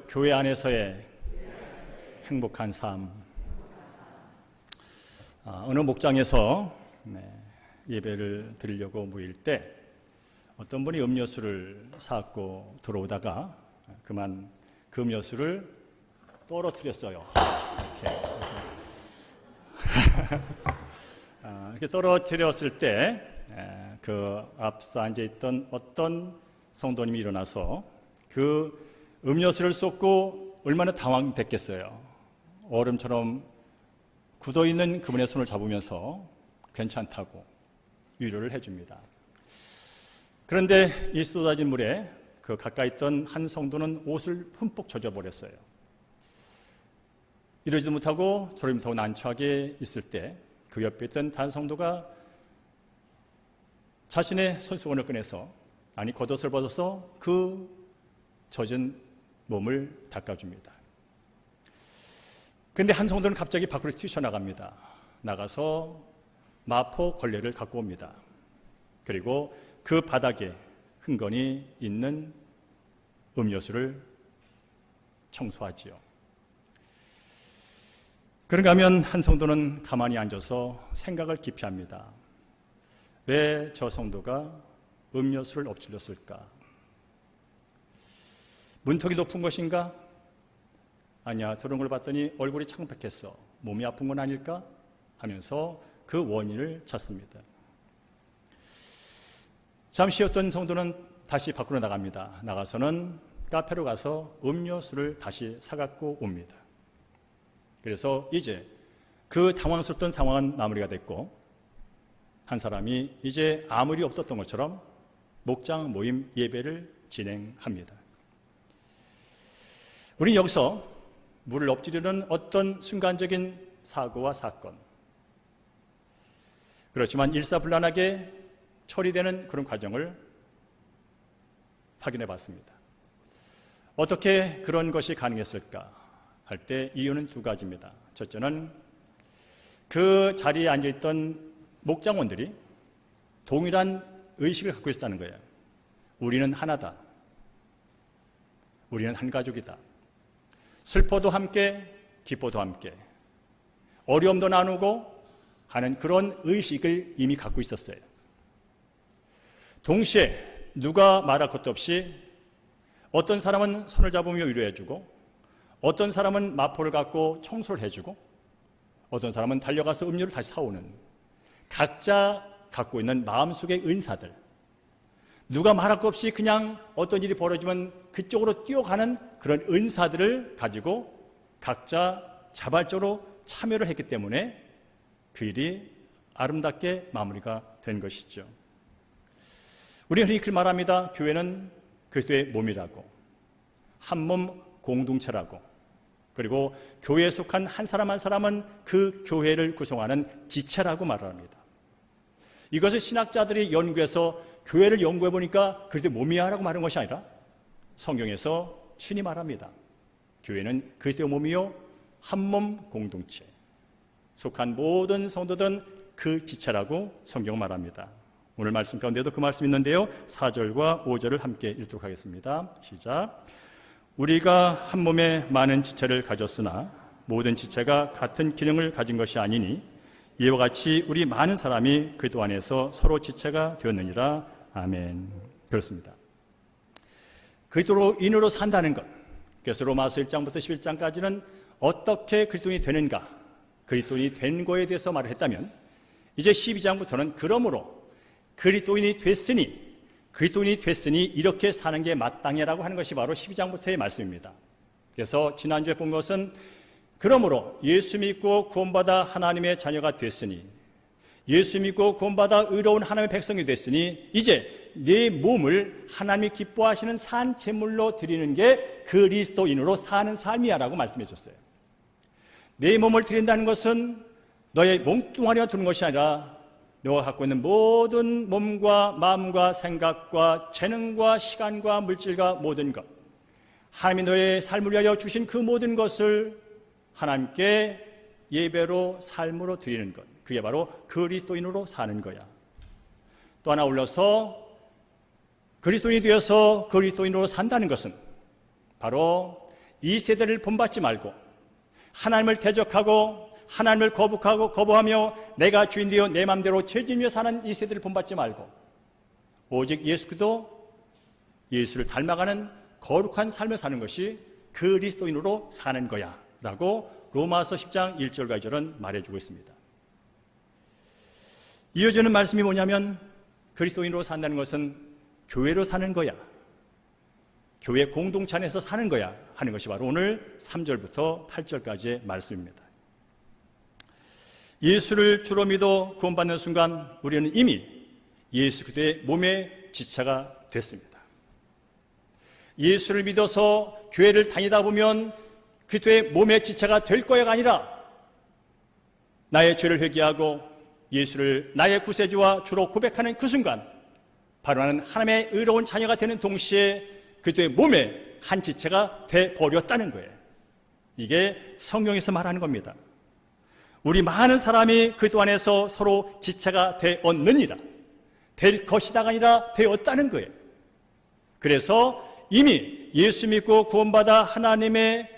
교회 안에서의 행복한 삶. 어느 목장에서 예배를 드리려고 모일 때 어떤 분이 음료수를 사갖고 들어오다가 그만 그 음료수를 떨어뜨렸어요. 이렇게 떨어뜨렸을 때 그 앞서 앉아있던 어떤 성도님이 일어나서 그 음료수를 쏟고 얼마나 당황됐겠어요. 얼음처럼 굳어있는 그분의 손을 잡으면서 괜찮다고 위로를 해줍니다. 그런데 이 쏟아진 물에 그 가까이 있던 한 성도는 옷을 흠뻑 젖어버렸어요. 이러지도 못하고 저러지 못하고 난처하게 있을 때 그 옆에 있던 다른 성도가 자신의 손수건을 꺼내서 겉옷을 벗어서 그 젖은 몸을 닦아줍니다. 그런데 한 성도는 갑자기 밖으로 튀쳐나갑니다. 나가서 마포 걸레를 갖고 옵니다. 그리고 그 바닥에 흥건히 있는 음료수를 청소하지요. 그런가 하면 한 성도는 가만히 앉아서 생각을 깊이 합니다. 왜 저 성도가 음료수를 엎질렀을까? 문턱이 높은 것인가? 아니야, 저런 걸 봤더니 얼굴이 창백했어. 몸이 아픈 건 아닐까? 하면서 그 원인을 찾습니다. 잠시 어떤 성도는 다시 밖으로 나갑니다. 나가서는 카페로 가서 음료수를 다시 사갖고 옵니다. 그래서 이제 그 당황스럽던 상황은 마무리가 됐고 한 사람이 이제 아무 일이 없었던 것처럼 목장 모임 예배를 진행합니다. 우리는 여기서 물을 엎지르는 어떤 순간적인 사고와 사건, 그렇지만 일사불란하게 처리되는 그런 과정을 확인해 봤습니다. 어떻게 그런 것이 가능했을까 할 때 이유는 두 가지입니다. 첫째는 그 자리에 앉아있던 목장원들이 동일한 의식을 갖고 있었다는 거예요. 우리는 하나다. 우리는 한 가족이다. 슬퍼도 함께, 기뻐도 함께, 어려움도 나누고 하는 그런 의식을 이미 갖고 있었어요. 동시에 누가 말할 것도 없이 어떤 사람은 손을 잡으며 위로해주고 어떤 사람은 마포를 갖고 청소를 해주고 어떤 사람은 달려가서 음료를 다시 사오는 각자 갖고 있는 마음속의 은사들, 누가 말할 것 없이 그냥 어떤 일이 벌어지면 그쪽으로 뛰어가는 그런 은사들을 가지고 각자 자발적으로 참여를 했기 때문에 그 일이 아름답게 마무리가 된 것이죠. 우리는 이렇게 말합니다. 교회는 그리스도의 몸이라고, 한 몸 공동체라고, 그리고 교회에 속한 한 사람 한 사람은 그 교회를 구성하는 지체라고 말을 합니다. 이것을 신학자들이 연구해서 교회를 연구해 보니까 그리스도의 몸이야 라고 말하는 것이 아니라 성경에서 신이 말합니다. 교회는 그리스도의 몸이요 한 몸 공동체, 속한 모든 성도들은 그 지체라고 성경은 말합니다. 오늘 말씀 가운데도 그 말씀이 있는데요, 4절과 5절을 함께 읽도록 하겠습니다. 시작. 우리가 한 몸에 많은 지체를 가졌으나 모든 지체가 같은 기능을 가진 것이 아니니 이와 같이 우리 많은 사람이 그리스도 안에서 서로 지체가 되었느니라. 아멘. 그렇습니다. 그리스도로 인으로 산다는 것, 그래서 로마서 1장부터 11장까지는 어떻게 그리스도인이 되는가, 그리스도인이 된 거에 대해서 말을 했다면 이제 12장부터는 그러므로 그리스도인이 됐으니 이렇게 사는 게 마땅해라고 하는 것이 바로 12장부터의 말씀입니다. 그래서 지난주에 본 것은 그러므로 예수 믿고 구원받아 하나님의 자녀가 됐으니, 예수 믿고 구원받아 의로운 하나님의 백성이 됐으니 이제 내 몸을 하나님이 기뻐하시는 산 제물로 드리는 게 그리스도인으로 사는 삶이야 라고 말씀해 줬어요. 내 몸을 드린다는 것은 너의 몸뚱아리가 두는 것이 아니라 너가 갖고 있는 모든 몸과 마음과 생각과 재능과 시간과 물질과 모든 것, 하나님이 너의 삶을 위하여 주신 그 모든 것을 하나님께 예배로 삶으로 드리는 것, 그게 바로 그리스도인으로 사는 거야. 또 하나 올려서 그리스도인이 되어서 그리스도인으로 산다는 것은 바로 이 세대를 본받지 말고 하나님을 대적하고 하나님을 거부하며 내가 주인 되어 내 마음대로 죄짓며 사는 이 세대를 본받지 말고 오직 예수 그리스도 예수를 닮아가는 거룩한 삶을 사는 것이 그리스도인으로 사는 거야 라고 로마서 10장 1절과 2절은 말해주고 있습니다. 이어지는 말씀이 뭐냐면 그리스도인으로 산다는 것은 교회로 사는 거야, 교회 공동체 안에서 사는 거야 하는 것이 바로 오늘 3절부터 8절까지의 말씀입니다. 예수를 주로 믿어 구원받는 순간 우리는 이미 예수 그리스도의 몸의 지체가 됐습니다. 예수를 믿어서 교회를 다니다 보면 그리스도의 몸의 지체가 될 거야가 아니라 나의 죄를 회개하고 예수를 나의 구세주와 주로 고백하는 그 순간 바로 나는 하나님의 의로운 자녀가 되는 동시에 그리스도의 몸의 한 지체가 돼버렸다는 거예요. 이게 성경에서 말하는 겁니다. 우리 많은 사람이 그리스도 안에서 서로 지체가 되었느니라, 될 것이다가 아니라 되었다는 거예요. 그래서 이미 예수 믿고 구원받아 하나님의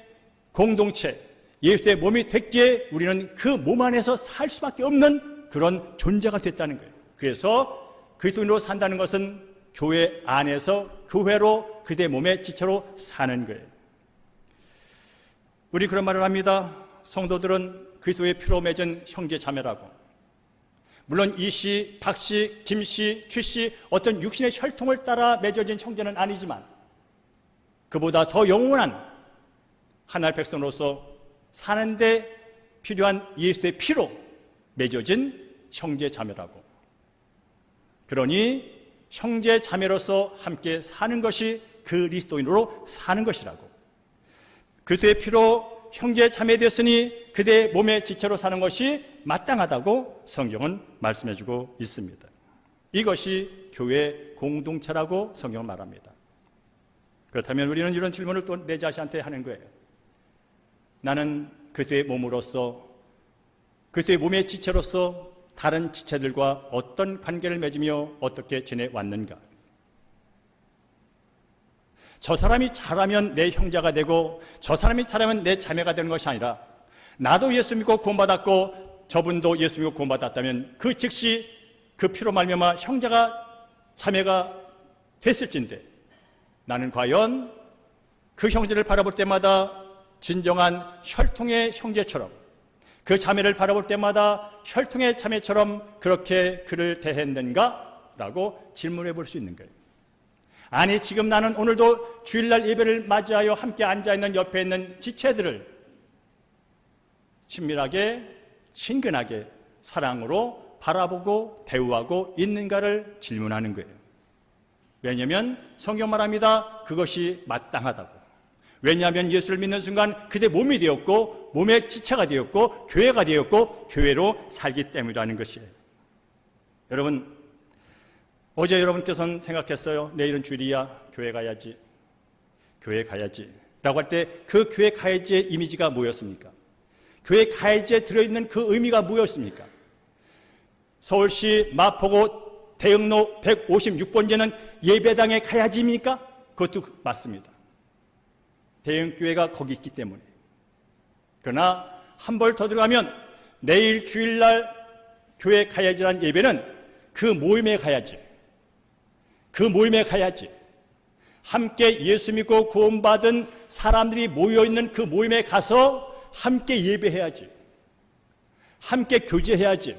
공동체, 예수의 몸이 됐기에 우리는 그 몸 안에서 살 수밖에 없는 그런 존재가 됐다는 거예요. 그래서 그리스도인으로 산다는 것은 교회 안에서 교회로 그대 몸의 지체로 사는 거예요. 우리 그런 말을 합니다. 성도들은 그리스도의 피로 맺은 형제 자매라고. 물론 이씨, 박씨, 김씨, 최씨 어떤 육신의 혈통을 따라 맺어진 형제는 아니지만 그보다 더 영원한 하나님의 백성으로서 사는데 필요한 예수의 피로 맺어진 형제 자매라고. 그러니 형제 자매로서 함께 사는 것이 그리스도인으로 사는 것이라고. 그리스도의 피로 형제 자매 되었으니 그대의 몸의 지체로 사는 것이 마땅하다고 성경은 말씀해주고 있습니다. 이것이 교회 공동체라고 성경은 말합니다. 그렇다면 우리는 이런 질문을 또 내 자신한테 하는 거예요. 나는 그리스도의 몸으로서, 그리스도의 몸의 지체로서 다른 지체들과 어떤 관계를 맺으며 어떻게 지내왔는가? 저 사람이 잘하면 내 형제가 되고 저 사람이 잘하면 내 자매가 되는 것이 아니라 나도 예수 믿고 구원받았고 저분도 예수 믿고 구원받았다면 그 즉시 그 피로 말미암아 형제가 자매가 됐을진데 나는 과연 그 형제를 바라볼 때마다 진정한 혈통의 형제처럼, 그 자매를 바라볼 때마다 혈통의 자매처럼 그렇게 그를 대했는가? 라고 질문해 볼 수 있는 거예요. 아니, 지금 나는 오늘도 주일날 예배를 맞이하여 함께 앉아있는 옆에 있는 지체들을 친밀하게, 친근하게 사랑으로 바라보고 대우하고 있는가를 질문하는 거예요. 왜냐하면 성경 말합니다. 그것이 마땅하다고. 왜냐하면 예수를 믿는 순간 그대 몸이 되었고 몸의 지체가 되었고 교회가 되었고 교회로 살기 때문이라는 것이에요. 여러분, 어제 여러분께서는 생각했어요. 내일은 주일이야, 교회 가야지, 교회 가야지 라고 할 때 그 교회 가야지의 이미지가 뭐였습니까? 교회 가야지에 들어있는 그 의미가 뭐였습니까? 서울시 마포구 대흥로 156번지는 예배당에 가야지입니까? 그것도 맞습니다. 대흥교회가 거기 있기 때문에. 그러나 한 번 더 들어가면 내일 주일날 교회 가야지라는 예배는 그 모임에 가야지, 그 모임에 가야지, 함께 예수 믿고 구원받은 사람들이 모여있는 그 모임에 가서 함께 예배해야지, 함께 교제해야지,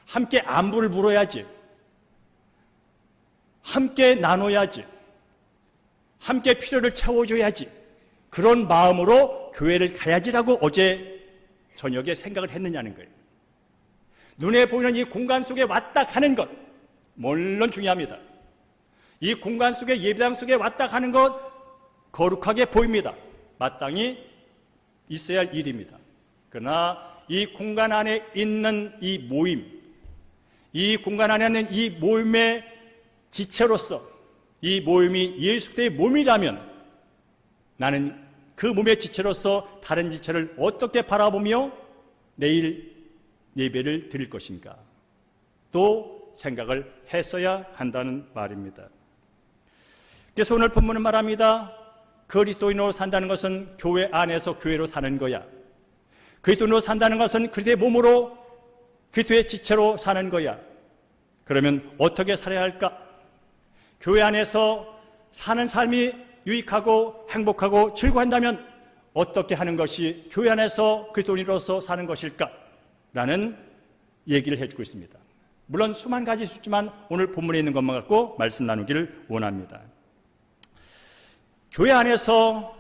함께 안부를 물어야지, 함께 나눠야지, 함께 필요를 채워줘야지, 그런 마음으로 교회를 가야지라고 어제 저녁에 생각을 했느냐는 거예요. 눈에 보이는 이 공간 속에 왔다 가는 것 물론 중요합니다. 이 공간 속에, 예배당 속에 왔다 가는 것 거룩하게 보입니다. 마땅히 있어야 할 일입니다. 그러나 이 공간 안에 있는 이 모임, 이 공간 안에 있는 이 모임의 지체로서 이 모임이 예수 그리스도의 몸이라면 나는 그 몸의 지체로서 다른 지체를 어떻게 바라보며 내일 예배를 드릴 것인가 또 생각을 했어야 한다는 말입니다. 그래서 오늘 본문은 말합니다. 그리스도인으로 산다는 것은 교회 안에서 교회로 사는 거야. 그리스도인으로 산다는 것은 그리스도의 몸으로, 그리스도의 지체로 사는 거야. 그러면 어떻게 살아야 할까? 교회 안에서 사는 삶이 유익하고 행복하고 즐거워한다면 어떻게 하는 것이 교회 안에서 그리스도인으로서 사는 것일까? 라는 얘기를 해주고 있습니다. 물론 수만 가지 있지만 오늘 본문에 있는 것만 갖고 말씀 나누기를 원합니다. 교회 안에서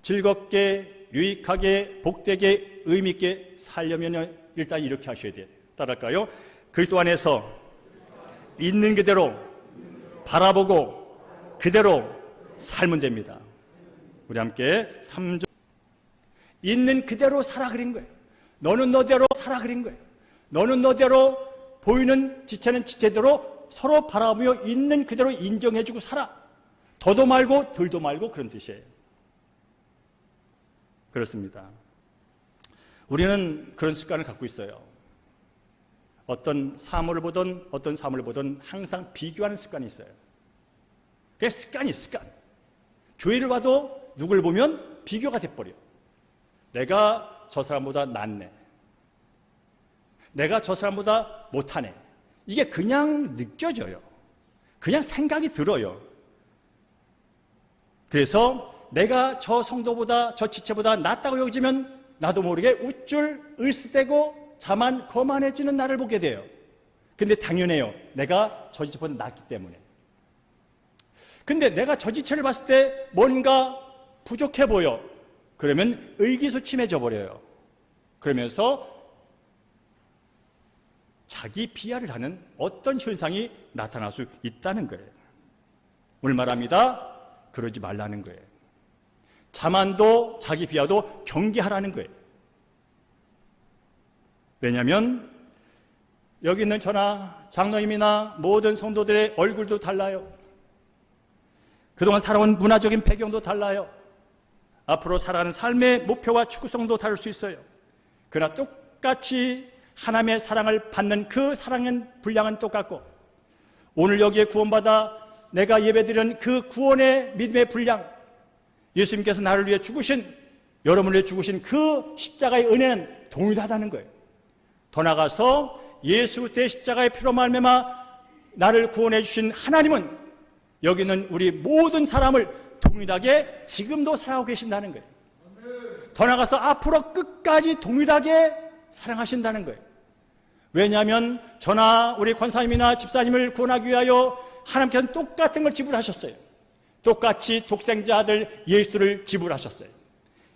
즐겁게, 유익하게, 복되게, 의미있게 살려면 일단 이렇게 하셔야 돼요. 따라할까요? 그리스도 안에서 있는 그대로 바라보고 그대로 살면 됩니다. 우리 함께 3절. 있는 그대로 살아 그린 거예요. 너는 너대로 살아 그린 거예요. 너는 너대로 보이는 지체는 지체대로 서로 바라보며 있는 그대로 인정해주고 살아. 더도 말고 덜도 말고 그런 뜻이에요. 그렇습니다. 우리는 그런 습관을 갖고 있어요. 어떤 사물을 보든 항상 비교하는 습관이 있어요. 그게 습관이에요, 습관. 교회를 봐도 누굴 보면 비교가 돼버려. 내가 저 사람보다 낫네. 내가 저 사람보다 못하네. 이게 그냥 느껴져요. 그냥 생각이 들어요. 그래서 내가 저 성도보다, 저 지체보다 낫다고 여기지면 나도 모르게 우쭐 을쓰대고 자만 거만해지는 나를 보게 돼요. 근데 당연해요. 내가 저 지체보다 낫기 때문에. 근데 내가 저 지체를 봤을 때 뭔가 부족해 보여. 그러면 의기소침해져 버려요. 그러면서 자기 비하를 하는 어떤 현상이 나타날 수 있다는 거예요. 오늘 말합니다. 그러지 말라는 거예요. 자만도 자기 비하도 경계하라는 거예요. 왜냐하면 여기 있는 저나 장로님이나 모든 성도들의 얼굴도 달라요. 그동안 살아온 문화적인 배경도 달라요. 앞으로 살아가는 삶의 목표와 추구성도 다를 수 있어요. 그러나 똑같이 하나님의 사랑을 받는 그 사랑의 분량은 똑같고, 오늘 여기에 구원받아 내가 예배드리는 그 구원의 믿음의 분량, 예수님께서 나를 위해 죽으신, 여러분을 위해 죽으신 그 십자가의 은혜는 동일하다는 거예요. 더 나아가서 예수 그리스도의 십자가의 피로 말미암아 나를 구원해 주신 하나님은 여기 있는 우리 모든 사람을 동일하게 지금도 사랑하고 계신다는 거예요. 더 나아가서 앞으로 끝까지 동일하게 사랑하신다는 거예요. 왜냐하면 저나 우리 권사님이나 집사님을 구원하기 위하여 하나님께서는 똑같은 걸 지불하셨어요. 똑같이 독생자 아들 예수를 지불하셨어요.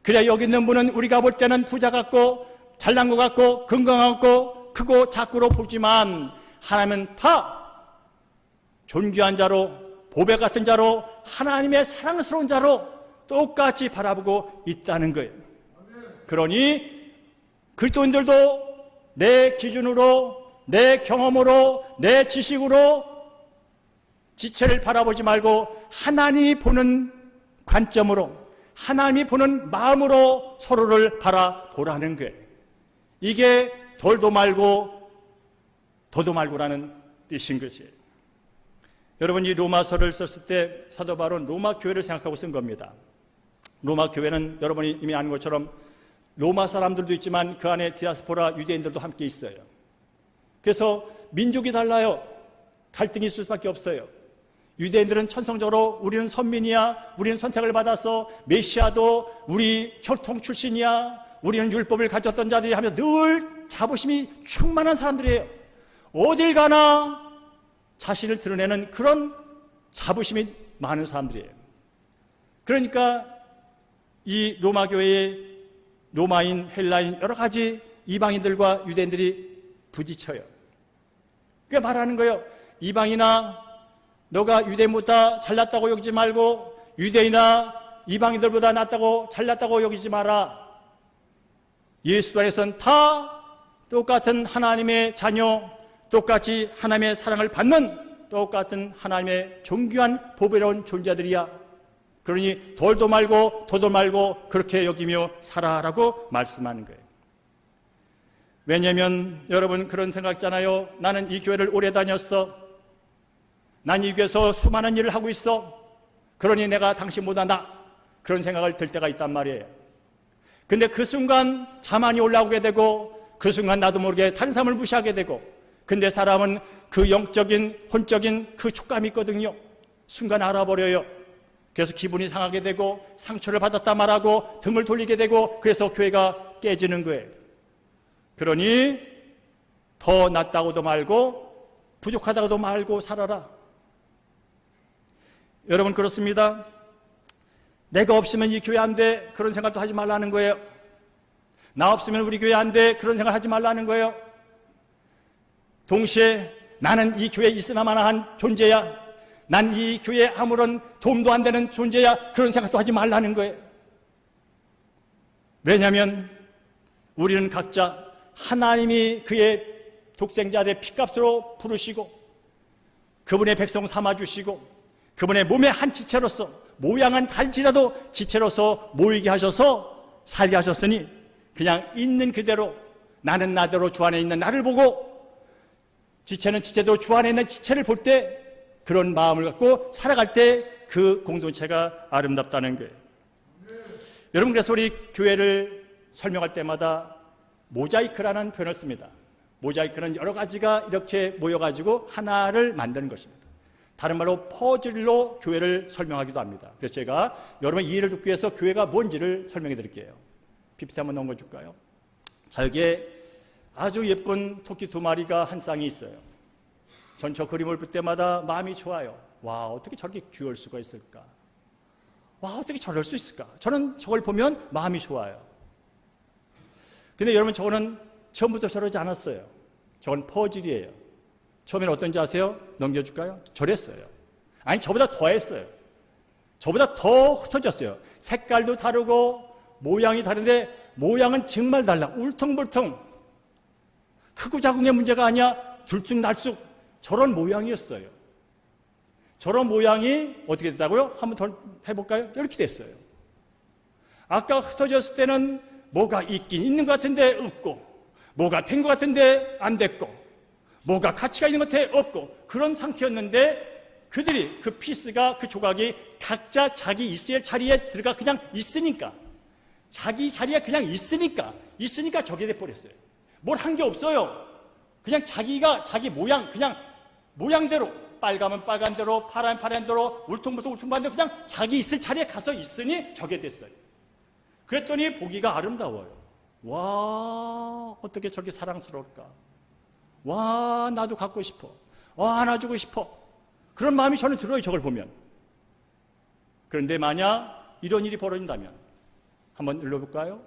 그래야 여기 있는 분은 우리가 볼 때는 부자 같고 잘난 것 같고 건강하고 크고 작고로 보지만 하나님은 다 존귀한 자로, 보배 같은 자로, 하나님의 사랑스러운 자로 똑같이 바라보고 있다는 거예요. 그러니 그리스도인들도 내 기준으로, 내 경험으로, 내 지식으로 지체를 바라보지 말고 하나님이 보는 관점으로, 하나님이 보는 마음으로 서로를 바라보라는 거예요. 이게 돌도 말고 도도 말고라는 뜻인 것이에요. 여러분, 이 로마서를 썼을 때 사도 바울은 로마 교회를 생각하고 쓴 겁니다. 로마 교회는 여러분이 이미 아는 것처럼 로마 사람들도 있지만 그 안에 디아스포라 유대인들도 함께 있어요. 그래서 민족이 달라요. 갈등이 있을 수밖에 없어요. 유대인들은 천성적으로 우리는 선민이야, 우리는 선택을 받아서 메시아도 우리 혈통 출신이야, 우리는 율법을 가졌던 자들이 하며 늘 자부심이 충만한 사람들이에요. 어딜 가나 자신을 드러내는 그런 자부심이 많은 사람들이에요. 그러니까 이 로마 교회의 로마인, 헬라인, 여러 가지 이방인들과 유대인들이 부딪혀요. 그게 말하는 거예요. 이방이나 너가 유대인보다 잘났다고 여기지 말고 유대인이나 이방인들보다 낫다고 잘났다고 여기지 마라. 예수 안에서는 다 똑같은 하나님의 자녀, 똑같이 하나님의 사랑을 받는 똑같은 하나님의 존귀한 보배로운 존재들이야. 그러니 돌도 말고 도도 말고 그렇게 여기며 살아라고 말씀하는 거예요. 왜냐하면 여러분 그런 생각 있잖아요. 나는 이 교회를 오래 다녔어. 난 이 교회에서 수많은 일을 하고 있어. 그러니 내가 당신보다 나. 그런 생각을 들 때가 있단 말이에요. 근데 그 순간 자만이 올라오게 되고 그 순간 나도 모르게 다른 사람을 무시하게 되고, 근데 사람은 그 영적인 혼적인 그 촉감이 있거든요. 순간 알아버려요. 그래서 기분이 상하게 되고 상처를 받았다 말하고 등을 돌리게 되고, 그래서 교회가 깨지는 거예요. 그러니 더 낫다고도 말고 부족하다고도 말고 살아라. 여러분, 그렇습니다. 내가 없으면 이 교회 안 돼, 그런 생각도 하지 말라는 거예요. 나 없으면 우리 교회 안 돼, 그런 생각 하지 말라는 거예요. 동시에 나는 이 교회에 있으나마나 한 존재야, 난 이 교회에 아무런 도움도 안 되는 존재야, 그런 생각도 하지 말라는 거예요. 왜냐하면 우리는 각자 하나님이 그의 독생자의 피값으로 부르시고 그분의 백성 삼아주시고 그분의 몸의 한 지체로서, 모양은 달지라도 지체로서 모이게 하셔서 살게 하셨으니 그냥 있는 그대로, 나는 나대로 주 안에 있는 나를 보고 지체는 지체대로 주 안에 있는 지체를 볼 때 그런 마음을 갖고 살아갈 때 그 공동체가 아름답다는 거예요. 여러분, 그래서 우리 교회를 설명할 때마다 모자이크라는 표현을 씁니다. 모자이크는 여러 가지가 이렇게 모여가지고 하나를 만드는 것입니다. 다른 말로 퍼즐로 교회를 설명하기도 합니다. 그래서 제가 여러분 이해를 돕기 위해서 교회가 뭔지를 설명해 드릴게요. PPT 한번 넘겨줄까요? 자, 여기에 아주 예쁜 토끼 2마리가 한 쌍이 있어요. 전 저 그림을 볼 때마다 마음이 좋아요. 와, 어떻게 저렇게 귀여울 수가 있을까? 와, 어떻게 저럴 수 있을까? 저는 저걸 보면 마음이 좋아요. 근데 여러분, 저거는 처음부터 저러지 않았어요. 저건 퍼즐이에요. 처음에는 어떤지 아세요? 넘겨줄까요? 저랬어요. 아니, 저보다 더 했어요. 저보다 더 흩어졌어요. 색깔도 다르고 모양이 다른데 모양은 정말 달라. 울퉁불퉁. 크고 작은 게 문제가 아니야. 들쑥날쑥 저런 모양이었어요. 저런 모양이 어떻게 됐다고요? 한번 더 해볼까요? 이렇게 됐어요. 아까 흩어졌을 때는 뭐가 있긴 있는 것 같은데 없고, 뭐가 된 것 같은데 안 됐고, 뭐가 가치가 있는 것 같아 없고, 그런 상태였는데 그들이, 그 피스가, 그 조각이 각자 자기 있어야 자리에 들어가 그냥 있으니까, 자기 자리에 그냥 있으니까 저게 돼버렸어요. 뭘 한 게 없어요. 그냥 자기가 자기 모양, 그냥 모양대로, 빨가면 빨간대로, 파란 파란대로, 울퉁불퉁 대로 그냥 자기 있을 자리에 가서 있으니 저게 됐어요. 그랬더니 보기가 아름다워요. 와, 어떻게 저렇게 사랑스러울까? 와, 나도 갖고 싶어. 와, 안아주고 싶어. 그런 마음이 저는 들어요, 저걸 보면. 그런데 만약 이런 일이 벌어진다면 한번 눌러볼까요?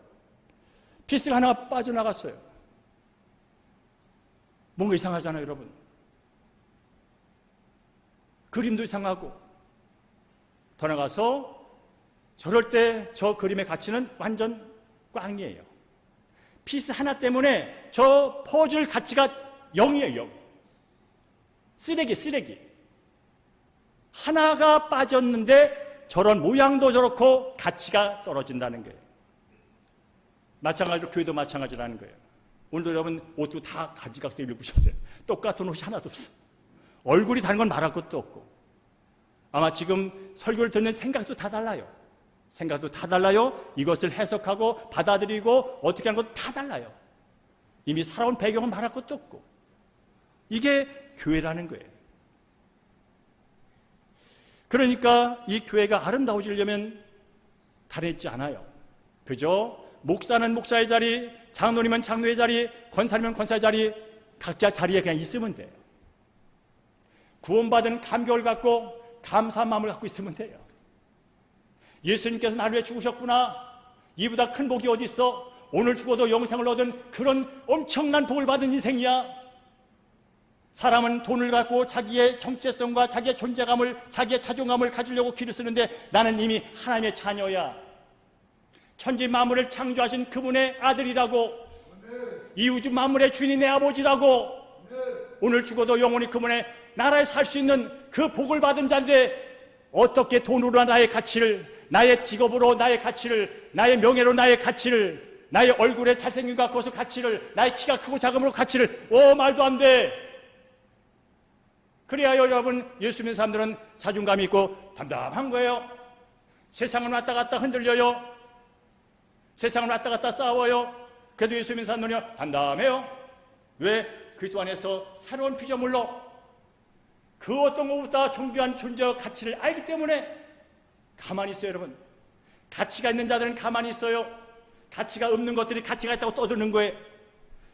피스가 하나가 빠져나갔어요. 뭔가 이상하잖아요, 여러분. 그림도 이상하고. 더 나가서 저럴 때 저 그림의 가치는 완전 꽝이에요. 피스 하나 때문에 저 퍼즐 가치가 0이에요, 0. 쓰레기. 하나가 빠졌는데 저런 모양도 저렇고 가치가 떨어진다는 거예요. 마찬가지로 교회도 마찬가지라는 거예요. 오늘도 여러분 옷도 다 가지각색 입으셨어요. 똑같은 옷이 하나도 없어. 얼굴이 다른 건 말할 것도 없고. 아마 지금 설교를 듣는 생각도 다 달라요. 이것을 해석하고 받아들이고 어떻게 하는 것도 다 달라요. 이미 살아온 배경은 말할 것도 없고. 이게 교회라는 거예요. 그러니까 이 교회가 아름다워지려면 다르지 않아요. 그저 목사는 목사의 자리, 장로님은 장로의 자리, 권사님은 권사의 자리, 각자 자리에 그냥 있으면 돼요. 구원받은 감격을 갖고 감사한 마음을 갖고 있으면 돼요. 예수님께서 나를 위해 죽으셨구나. 이보다 큰 복이 어디 있어? 오늘 죽어도 영생을 얻은 그런 엄청난 복을 받은 인생이야. 사람은 돈을 갖고 자기의 정체성과 자기의 존재감을, 자기의 자존감을 가지려고 길을 쓰는데 나는 이미 하나님의 자녀야. 천지 만물을 창조하신 그분의 아들이라고. 이 우주 만물의 주인이 내 아버지라고. 오늘 죽어도 영원히 그분의 나라에 살 수 있는 그 복을 받은 자인데 어떻게 돈으로 나의 가치를, 나의 직업으로 나의 가치를, 나의 명예로 나의 가치를, 나의 얼굴에 잘생긴 것 같고서 가치를, 나의 키가 크고 작음으로 가치를, 말도 안 돼. 그래야 여러분 예수 믿는 사람들은 자존감이 있고 담담한 거예요. 세상은 왔다 갔다 흔들려요. 세상은 왔다 갔다 싸워요. 그래도 예수 믿는 사람은요 단단해요. 왜? 그리스도 안에서 새로운 피조물로 그 어떤 것보다 존귀한 존재와 가치를 알기 때문에 가만히 있어요. 여러분, 가치가 있는 자들은 가만히 있어요. 가치가 없는 것들이 가치가 있다고 떠드는 거예요.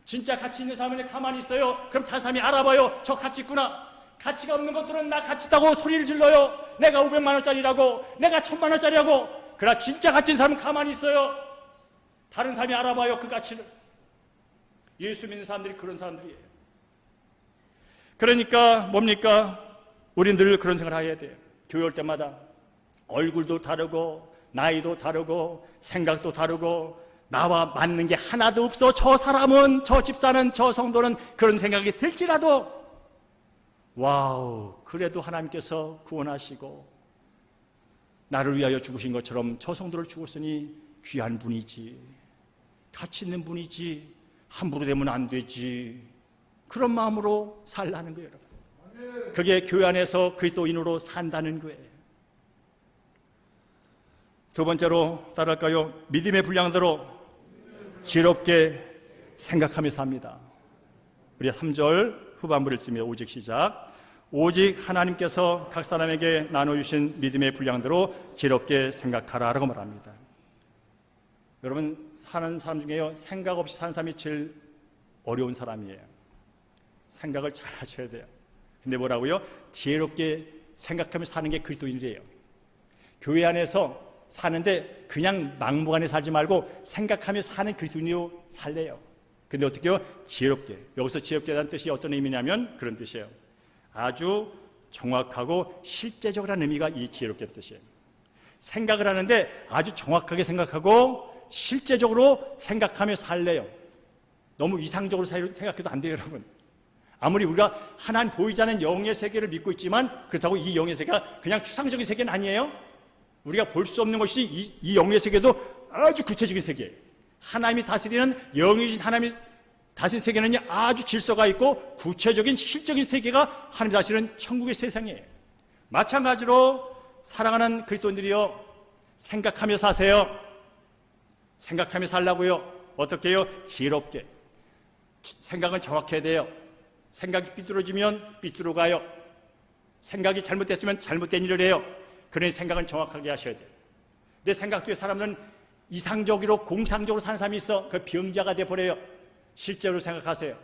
진짜 가치 있는 사람은 가만히 있어요. 그럼 다른 사람이 알아봐요. 저 가치 있구나. 가치가 없는 것들은 나 가치 있다고 소리를 질러요. 내가 500만 원짜리라고, 내가 1000만 원짜리라고. 그러나 진짜 가치 있는 사람은 가만히 있어요. 다른 사람이 알아봐요, 그 가치를. 예수 믿는 사람들이 그런 사람들이에요. 그러니까 뭡니까? 우리는 늘 그런 생각을 해야 돼요. 교회 올 때마다 얼굴도 다르고 나이도 다르고 생각도 다르고 나와 맞는 게 하나도 없어. 저 사람은, 저 집사는, 저 성도는 그런 생각이 들지라도 와우, 그래도 하나님께서 구원하시고 나를 위하여 죽으신 것처럼 저 성도를 죽었으니 귀한 분이지, 가치 있는 분이지, 함부로 되면 안 되지. 그런 마음으로 살라는 거예요, 여러분. 그게 교회 안에서 그리스도인으로 산다는 거예요. 두 번째로 따라할까요? 믿음의 분량대로 지혜롭게 생각하며 삽니다. 우리 3절 후반부를 읽습니다. 오직 시작. 오직 하나님께서 각 사람에게 나눠주신 믿음의 분량대로 지혜롭게 생각하라 라고 말합니다. 여러분, 사는 사람 중에요, 생각 없이 사는 사람이 제일 어려운 사람이에요. 생각을 잘 하셔야 돼요. 근데 뭐라고요? 지혜롭게 생각하며 사는 게 그리스도인이래요. 교회 안에서 사는데 그냥 막무가내 살지 말고 생각하며 사는 그리스도인으로 살래요. 근데 어떻게 해요? 지혜롭게. 여기서 지혜롭게라는 뜻이 어떤 의미냐면 그런 뜻이에요. 아주 정확하고 실제적으로 하는 의미가 이 지혜롭게의 뜻이에요. 생각을 하는데 아주 정확하게 생각하고 실제적으로 생각하며 살래요. 너무 이상적으로 생각해도 안 돼요, 여러분. 아무리 우리가 하나님 보이지 않는 영의 세계를 믿고 있지만 그렇다고 이 영의 세계가 그냥 추상적인 세계는 아니에요. 우리가 볼 수 없는 것이 이 영의 세계도 아주 구체적인 세계예요. 하나님이 다스리는 영이신 하나님이 다스리는 세계는 아주 질서가 있고 구체적인 실적인 세계가 하나님이 다스리는 천국의 세상이에요. 마찬가지로 사랑하는 그리스도인들이요, 생각하며 사세요. 생각하며 살라고요. 어떻게 해요? 지혜롭게. 생각은 정확해야 돼요. 생각이 삐뚤어지면 삐뚤어 가요. 생각이 잘못됐으면 잘못된 일을 해요. 그러니 생각은 정확하게 하셔야 돼요. 내 생각 뒤에 사람은 이상적으로 공상적으로 사는 사람이 있어. 그 병자가 돼버려요. 실제로 생각하세요.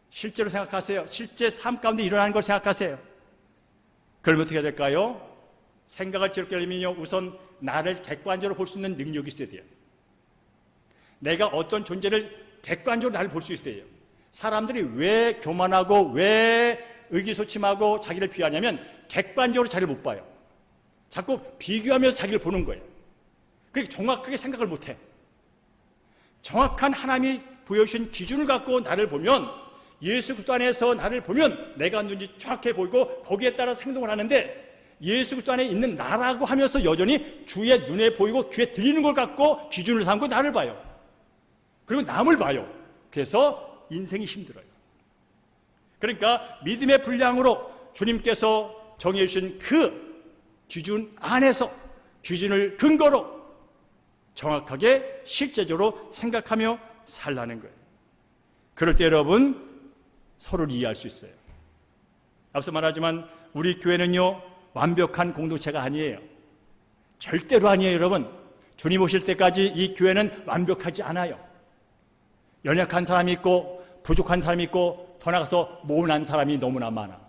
실제로 생각하세요. 실제 삶 가운데 일어나는 걸 생각하세요. 그러면 어떻게 해야 될까요? 생각을 지혜롭게 하려면요, 우선 나를 객관적으로 볼 수 있는 능력이 있어야 돼요. 내가 어떤 존재를 객관적으로 나를 볼 수 있어야 돼요. 사람들이 왜 교만하고 왜 의기소침하고 자기를 비하냐면 객관적으로 자기를 못 봐요. 자꾸 비교하면서 자기를 보는 거예요. 그러니까 정확하게 생각을 못해. 정확한 하나님이 보여주신 기준을 갖고 나를 보면, 예수 그리스도 안에서 나를 보면 내가 누군지 정확해 보이고 거기에 따라 행동을 하는데, 예수 그리스도 안에 있는 나라고 하면서 여전히 주의 눈에 보이고 귀에 들리는 걸 갖고 기준을 삼고 나를 봐요. 그리고 남을 봐요. 그래서 인생이 힘들어요. 그러니까 믿음의 분량으로 주님께서 정해 주신 그 기준 안에서, 기준을 근거로 정확하게 실제적으로 생각하며 살라는 거예요. 그럴 때 여러분, 서로를 이해할 수 있어요. 앞서 말하지만 우리 교회는요, 완벽한 공동체가 아니에요. 절대로 아니에요, 여러분. 주님 오실 때까지 이 교회는 완벽하지 않아요. 연약한 사람이 있고 부족한 사람이 있고 더 나가서 모난 사람이 너무나 많아.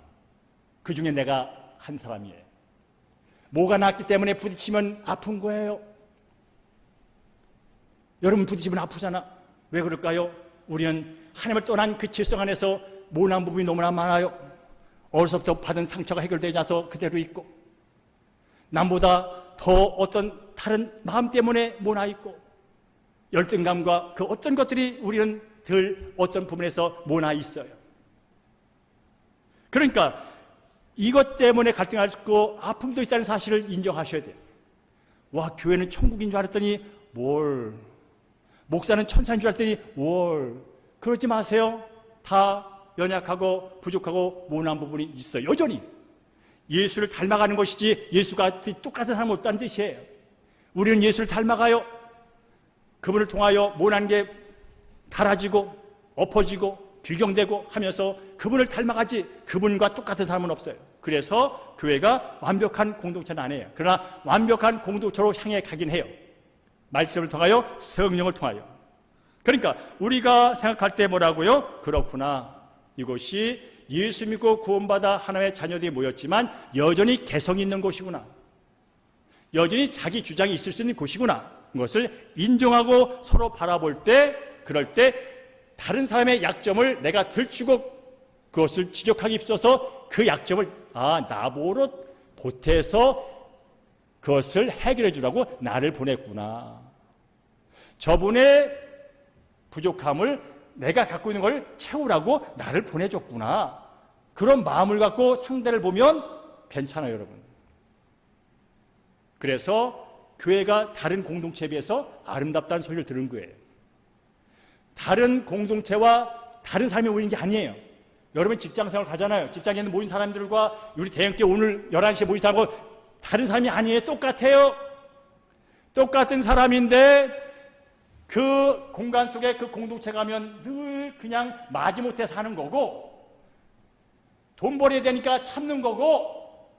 그 중에 내가 한 사람이에요. 뭐가 났기 때문에 부딪히면 아픈 거예요. 여러분 부딪히면 아프잖아. 왜 그럴까요? 우리는 하나님을 떠난 그 질성 안에서 모난 부분이 너무나 많아요. 어려서부터 받은 상처가 해결되지 않아서 그대로 있고, 남보다 더 어떤 다른 마음 때문에 모나 있고, 열등감과 그 어떤 것들이 우리는 덜 어떤 부분에서 모나 있어요. 그러니까 이것 때문에 갈등할 수 있고 아픔도 있다는 사실을 인정하셔야 돼요. 와, 교회는 천국인 줄 알았더니 뭘, 목사는 천사인 줄 알았더니 뭘. 그러지 마세요. 다 연약하고 부족하고 모난 부분이 있어요. 여전히 예수를 닮아가는 것이지 예수가 똑같은 사람은 없다는 뜻이에요. 우리는 예수를 닮아가요. 그분을 통하여 모난 게 달아지고 엎어지고 규경되고 하면서 그분을 닮아가지 그분과 똑같은 사람은 없어요. 그래서 교회가 완벽한 공동체는 아니에요. 그러나 완벽한 공동체로 향해 가긴 해요. 말씀을 통하여, 성령을 통하여. 그러니까 우리가 생각할 때 뭐라고요? 그렇구나. 이곳이 예수 믿고 구원받아 하나님의 자녀들이 모였지만 여전히 개성이 있는 곳이구나. 여전히 자기 주장이 있을 수 있는 곳이구나. 이것을 인정하고 서로 바라볼 때, 그럴 때 다른 사람의 약점을 내가 들추고 그것을 지적하기 앞서서 그 약점을 나보러 보태서 그것을 해결해 주라고 나를 보냈구나. 저분의 부족함을 내가 갖고 있는 걸 채우라고 나를 보내줬구나. 그런 마음을 갖고 상대를 보면 괜찮아요, 여러분. 그래서 교회가 다른 공동체에 비해서 아름답다는 소리를 들은 거예요. 다른 공동체와 다른 삶이 모이는 게 아니에요. 여러분 직장생활 가잖아요. 직장에 있는 모인 사람들과 우리 대형교 오늘 11시에 모인 사람하고 다른 사람이 아니에요. 똑같아요. 똑같은 사람인데 그 공간 속에 그 공동체 가면 늘 그냥 마지못해 사는 거고, 돈 벌어야 되니까 참는 거고,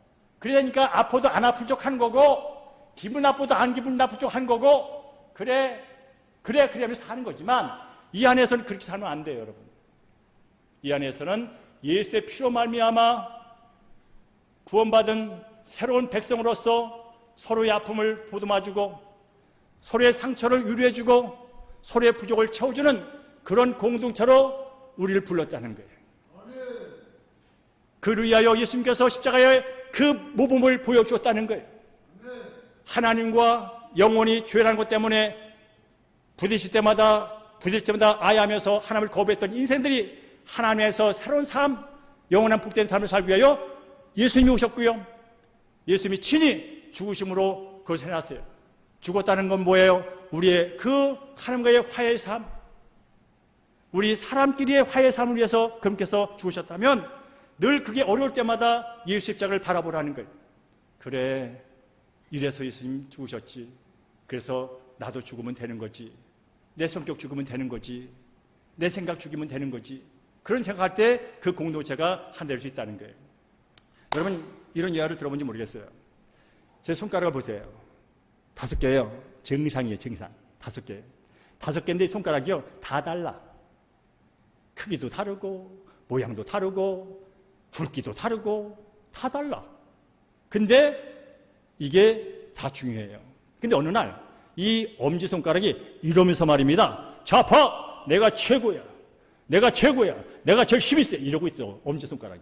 그러니까 아파도 안 아플 척 하는 거고, 기분 나빠도 안 기분 나쁠 척 하는 거고, 그래 하면서 사는 거지만 이 안에서는 그렇게 살면 안 돼요, 여러분. 이 안에서는 예수의 피로 말미암아 구원받은 새로운 백성으로서 서로의 아픔을 보듬어주고 서로의 상처를 위로해주고 서로의 부족을 채워주는 그런 공동체로 우리를 불렀다는 거예요. 그를 위하여 예수님께서 십자가에 그 모범을 보여주었다는 거예요. 하나님과 영원히 죄라는 것 때문에 부딪힐 때마다 아야하면서 하나님을 거부했던 인생들이 하나님에서 새로운 삶, 영원한 복된 삶을 살기 위하여 예수님이 오셨고요. 예수님이 친히 죽으심으로 그것을 해놨어요. 죽었다는 건 뭐예요? 우리의 그 하나님과의 화해의 삶, 우리 사람끼리의 화해의 삶을 위해서 그분께서 죽으셨다면 늘 그게 어려울 때마다 예수 십자가를 바라보라는 거예요. 그래, 이래서 예수님 죽으셨지. 그래서 나도 죽으면 되는 거지. 내 성격 죽으면 되는 거지. 내 생각 죽이면 되는 거지. 그런 생각할 때 그 공동체가 한될 수 있다는 거예요. 여러분 이런 이야기를 들어본지 모르겠어요. 제 손가락을 보세요. 5개예요. 정상이에요. 정상. 5개. 5개인데 이 손가락이요 다 달라. 크기도 다르고 모양도 다르고 굵기도 다르고 다 달라. 근데 이게 다 중요해요. 근데 어느 날 이 엄지손가락이 이러면서 말입니다. 자, 봐! 내가 최고야. 내가 최고야. 내가 제일 힘이 세. 이러고 있어. 엄지손가락이.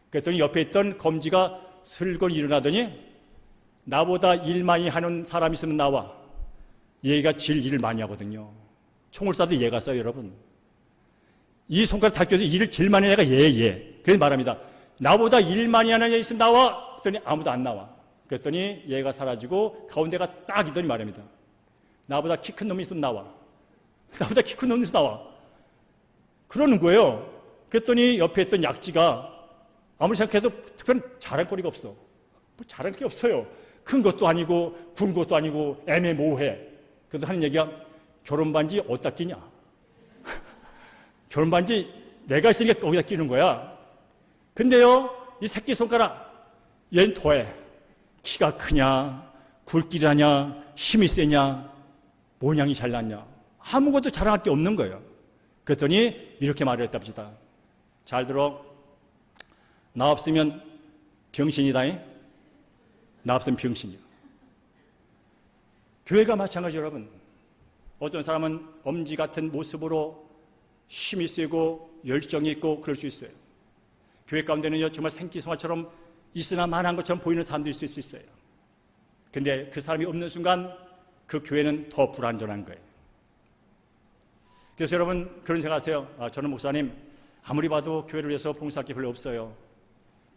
그랬더니 옆에 있던 검지가 슬건 일어나더니 나보다 일 많이 하는 사람 있으면 나와. 얘가 제일 일을 많이 하거든요. 총을 쏴도 얘가 쏴요, 여러분. 이 손가락 다 껴서 일을 제일 많이 하는 애가 얘. 그래서 말합니다. 나보다 일 많이 하는 애 있으면 나와. 그랬더니 아무도 안 나와. 그랬더니 얘가 사라지고 가운데가 딱 있더니 말합니다. 나보다 키 큰 놈이 있으면 나와. 나보다 키 큰 놈이 있으면 나와. 그러는 거예요. 그랬더니 옆에 있던 약지가 아무리 생각해도 특별히 자랑거리가 없어. 뭐 자랑할 게 없어요. 큰 것도 아니고 굵은 것도 아니고 애매모호해. 그래서 하는 얘기가 결혼반지 어디다 끼냐. 결혼반지 내가 있으니까 거기다 끼는 거야. 근데요 이 새끼손가락 얘는 더해. 키가 크냐 굵기라냐 힘이 세냐 모양이 잘났냐 아무것도 자랑할 게 없는 거예요. 그랬더니 이렇게 말을 했답니다. 잘 들어. 나 없으면 병신이다. 나 없으면 병신이야. 교회가 마찬가지예요, 여러분. 어떤 사람은 엄지 같은 모습으로 힘이 세고 열정이 있고 그럴 수 있어요. 교회 가운데는요 정말 생기송화처럼 있으나 마나한 것처럼 보이는 사람도 있을 수 있어요. 근데 그 사람이 없는 순간 그 교회는 더 불완전한 거예요. 그래서 여러분 그런 생각하세요. 저는 목사님 아무리 봐도 교회를 위해서 봉사할 게 별로 없어요.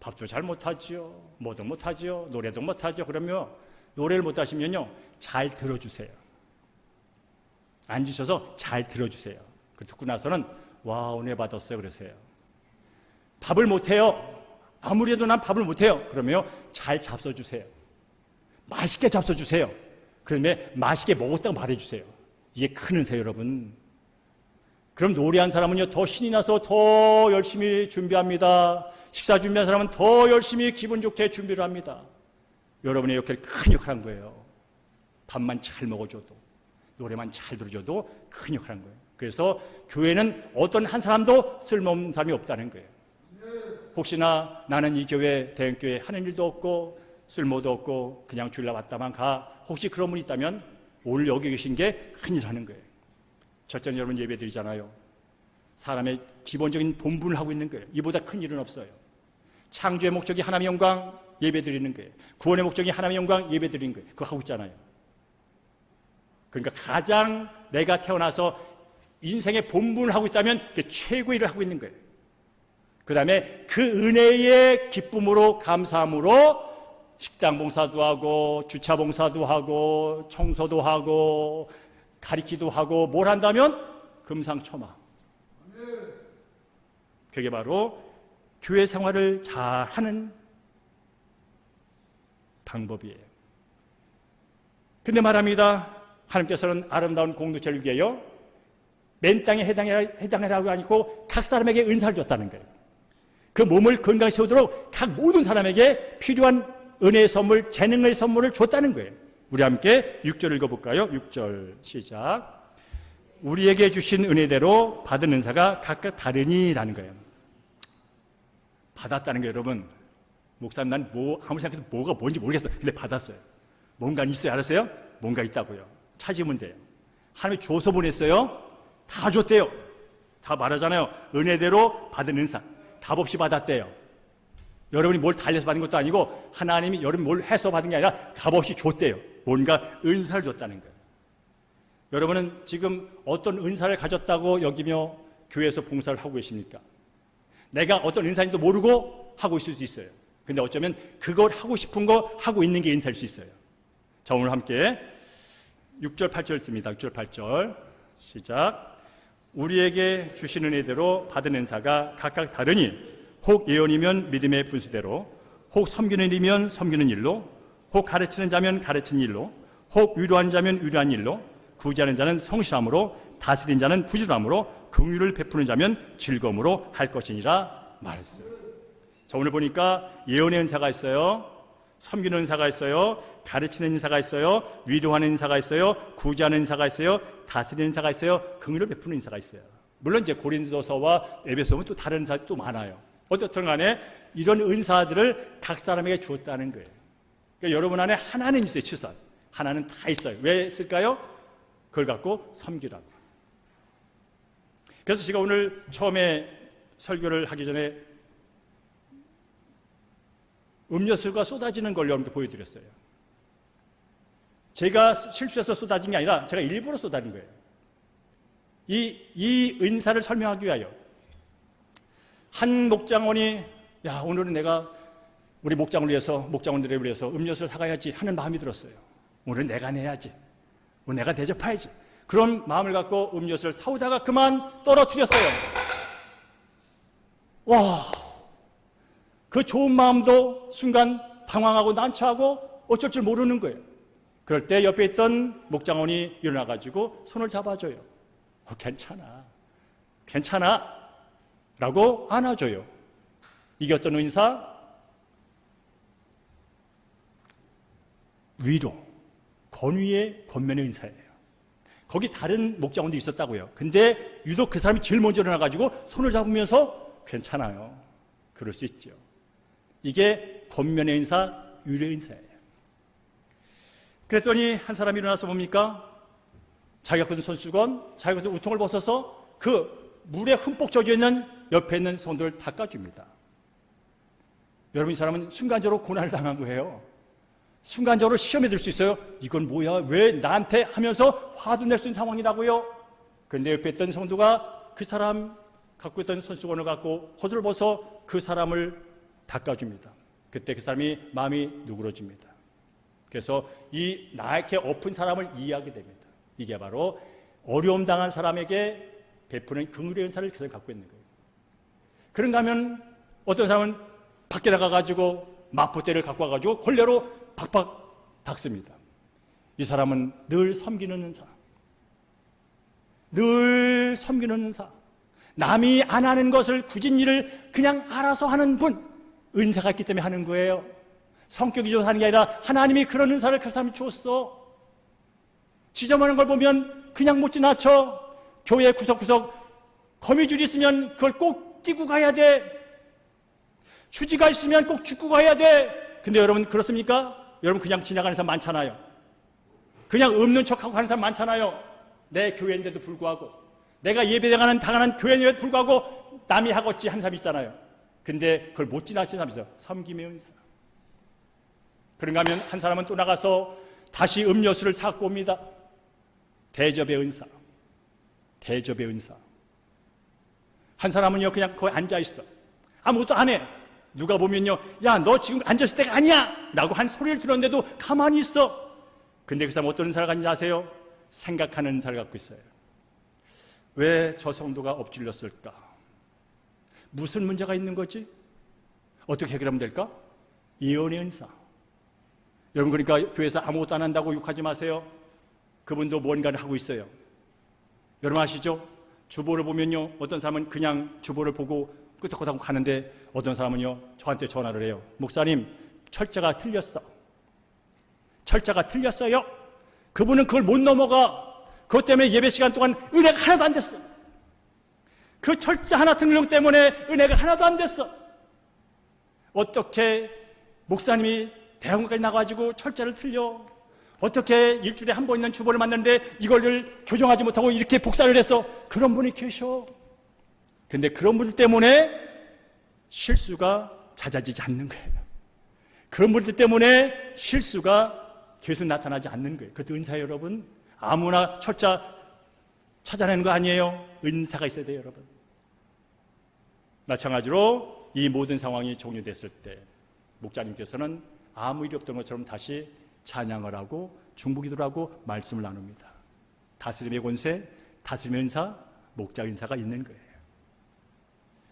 밥도 잘 못하지요. 뭐도 못하지요. 노래도 못하죠. 그러면 노래를 못하시면요 잘 들어주세요. 앉으셔서 잘 들어주세요. 그 듣고 나서는 와 은혜 받았어요 그러세요. 밥을 못해요. 아무리 해도 난 밥을 못해요. 그러면 잘 잡숴주세요. 맛있게 잡숴주세요. 그런데 맛있게 먹었다고 말해주세요. 이게 큰 은사예요, 여러분. 그럼 노래한 사람은요, 더 신이 나서 더 열심히 준비합니다. 식사 준비한 사람은 더 열심히 기분 좋게 준비를 합니다. 여러분의 역할이 큰 역할을 한 거예요. 밥만 잘 먹어줘도, 노래만 잘 들어줘도 큰 역할을 한 거예요. 그래서 교회는 어떤 한 사람도 쓸모없는 사람이 없다는 거예요. 혹시나 나는 이 교회, 대형교회 하는 일도 없고 쓸모도 없고 그냥 주일날 왔다만 가, 혹시 그런 분이 있다면 오늘 여기 계신 게 큰일 하는 거예요. 첫째 여러분 예배 드리잖아요. 사람의 기본적인 본분을 하고 있는 거예요. 이보다 큰 일은 없어요. 창조의 목적이 하나님의 영광 예배 드리는 거예요. 구원의 목적이 하나님의 영광 예배 드리는 거예요. 그거 하고 있잖아요. 그러니까 가장 내가 태어나서 인생의 본분을 하고 있다면 그게 최고의 일을 하고 있는 거예요. 그 다음에 그 은혜의 기쁨으로, 감사함으로 식당 봉사도 하고 주차 봉사도 하고 청소도 하고 가리키도 하고 뭘 한다면 금상첨화. 그게 바로 교회 생활을 잘하는 방법이에요. 근데 말합니다. 하나님께서는 아름다운 공동체를 위하여 맨 땅에 해당하라고 아니고 각 사람에게 은사를 줬다는 거예요. 그 몸을 건강히 세우도록 각 모든 사람에게 필요한 은혜의 선물, 재능의 선물을 줬다는 거예요. 우리 함께 6절 읽어볼까요? 6절 시작. 우리에게 주신 은혜대로 받은 은사가 각각 다르니라는 거예요. 받았다는 거예요, 여러분. 목사님, 난 아무리 생각해도 뭐가 뭔지 모르겠어요. 근데 받았어요. 뭔가 있어요, 알았어요? 뭔가 있다고요. 찾으면 돼요. 하나님이 줘서 보냈어요. 다 줬대요. 다 말하잖아요. 은혜대로 받은 은사. 답 없이 받았대요. 여러분이 뭘 달려서 받은 것도 아니고 하나님이 여러분이 뭘 해서 받은 게 아니라 값없이 줬대요. 뭔가 은사를 줬다는 거예요. 여러분은 지금 어떤 은사를 가졌다고 여기며 교회에서 봉사를 하고 계십니까? 내가 어떤 은사인지도 모르고 하고 있을 수 있어요. 근데 어쩌면 그걸 하고 싶은 거 하고 있는 게 은사일 수 있어요. 자, 오늘 함께 6절 8절 씁니다. 6절 8절 시작. 우리에게 주신 은혜대로 받은 은사가 각각 다르니 혹 예언이면 믿음의 분수대로, 혹 섬기는 일이면 섬기는 일로, 혹 가르치는 자면 가르치는 일로, 혹 위로한 자면 위로한 일로, 구제하는 자는 성실함으로, 다스리는 자는 부지런함으로, 긍휼을 베푸는 자면 즐거움으로 할 것이니라 말했어요. 자, 오늘 보니까 예언의 은사가 있어요. 섬기는 은사가 있어요. 가르치는 은사가 있어요. 위로하는 은사가 있어요. 구제하는 은사가 있어요. 다스리는 은사가 있어요. 긍휼을 베푸는 은사가 있어요. 물론 이제 고린도서와 에베소서 또 다른 은사도 또 많아요. 어쨌든 간에 이런 은사들을 각 사람에게 주었다는 거예요. 그러니까 여러분 안에 하나는 있어요. 최소한 하나는 다 있어요. 왜 쓸까요? 그걸 갖고 섬기라고. 그래서 제가 오늘 처음에 설교를 하기 전에 음료수가 쏟아지는 걸 여러분께 보여드렸어요. 제가 실수해서 쏟아진 게 아니라 제가 일부러 쏟아진 거예요. 이 은사를 설명하기 위하여 한 목장원이 오늘은 내가 우리 목장원들을 위해서 음료수를 사가야지 하는 마음이 들었어요. 오늘은 내가 내야지. 오늘 내가 대접해야지. 그런 마음을 갖고 음료수를 사오다가 그만 떨어뜨렸어요. 와, 그 좋은 마음도 순간 당황하고 난처하고 어쩔 줄 모르는 거예요. 그럴 때 옆에 있던 목장원이 일어나가지고 손을 잡아줘요. 괜찮아 라고 안아줘요. 이게 어떤 은사? 위로, 권위의 권면의 은사예요. 거기 다른 목장원도 있었다고요. 근데 유독 그 사람이 제일 먼저 일어나가지고 손을 잡으면서 괜찮아요. 그럴 수 있죠. 이게 권면의 은사, 위로의 은사예요. 그랬더니 한 사람이 일어나서 뭡니까? 자기가 입은 손수건, 자기가 입은 우통을 벗어서 그 물에 흠뻑 젖어있는 옆에 있는 손들을 닦아줍니다. 여러분, 이 사람은 순간적으로 고난을 당한 거예요. 순간적으로 시험에 들 수 있어요. 이건 뭐야? 왜 나한테? 하면서 화도 낼 수 있는 상황이라고요. 그런데 옆에 있던 성도가 그 사람 갖고 있던 손수건을 갖고 호두를 벗어 그 사람을 닦아줍니다. 그때 그 사람이 마음이 누그러집니다. 그래서 이 나에게 엎은 사람을 이해하게 됩니다. 이게 바로 어려움 당한 사람에게 베푸는 긍휼의 은사를 그 사람이 갖고 있는 거예요. 그런가 하면 어떤 사람은 밖에 나가가지고 마포대를 갖고 와가지고 걸레로 팍팍 닦습니다. 이 사람은 늘 섬기는 은사, 늘 섬기는 은사, 남이 안 하는 것을 굳은 일을 그냥 알아서 하는 분, 은사가 있기 때문에 하는 거예요. 성격이 좋아서 하는 게 아니라 하나님이 그런 은사를 그 사람이 줬어. 지저분한 걸 보면 그냥 못 지나쳐. 교회 구석구석 거미줄이 있으면 그걸 꼭 뛰고 가야 돼. 휴지가 있으면 꼭 줍고 가야 돼. 근데 여러분 그렇습니까? 여러분 그냥 지나가는 사람 많잖아요. 그냥 없는 척하고 가는 사람 많잖아요. 내 교회인데도 불구하고, 내가 당하는 교회인데도 불구하고 남이 하겠지 한 사람 있잖아요. 근데 그걸 못 지나치는 사람이 있어요. 섬김의 은사. 그런가 하면 한 사람은 또 나가서 다시 음료수를 사갖고 옵니다. 대접의 은사. 대접의 은사. 한 사람은요 그냥 거기 앉아있어. 아무것도 안 해. 누가 보면요, 야 너 지금 앉았을 때가 아니야 라고 한 소리를 들었는데도 가만히 있어. 근데 그 사람 어떤 은사를 갖는지 아세요? 생각하는 은사를 갖고 있어요. 왜 저 성도가 엎질렀을까? 무슨 문제가 있는 거지? 어떻게 해결하면 될까? 예언의 은사. 여러분 그러니까 교회에서 아무것도 안 한다고 욕하지 마세요. 그분도 뭔가를 하고 있어요. 여러분 아시죠? 주보를 보면요, 어떤 사람은 그냥 주보를 보고 끄덕끄덕하고 가는데 어떤 사람은요 저한테 전화를 해요. 목사님, 철자가 틀렸어. 철자가 틀렸어요. 그분은 그걸 못 넘어가. 그것 때문에 예배 시간 동안 은혜가 하나도 안 됐어. 그 철자 하나 틀린 때문에 은혜가 하나도 안 됐어. 어떻게 목사님이 대학원까지 나가가지고 철자를 틀려? 어떻게 일주일에 한 번 있는 주보를 만났는데 이걸 교정하지 못하고 이렇게 복사를 했어? 그런 분이 계셔. 근데 그런 분들 때문에 실수가 잦아지지 않는 거예요. 그런 분들 때문에 실수가 계속 나타나지 않는 거예요. 그것도 은사예요, 여러분. 아무나 철자 찾아내는 거 아니에요. 은사가 있어야 돼요, 여러분. 마찬가지로 이 모든 상황이 종료됐을 때 목자님께서는 아무 일이 없던 것처럼 다시 찬양을 하고 중보기도를 하고 말씀을 나눕니다. 다스림의 권세, 다스림의 은사, 목자 은사가 있는 거예요.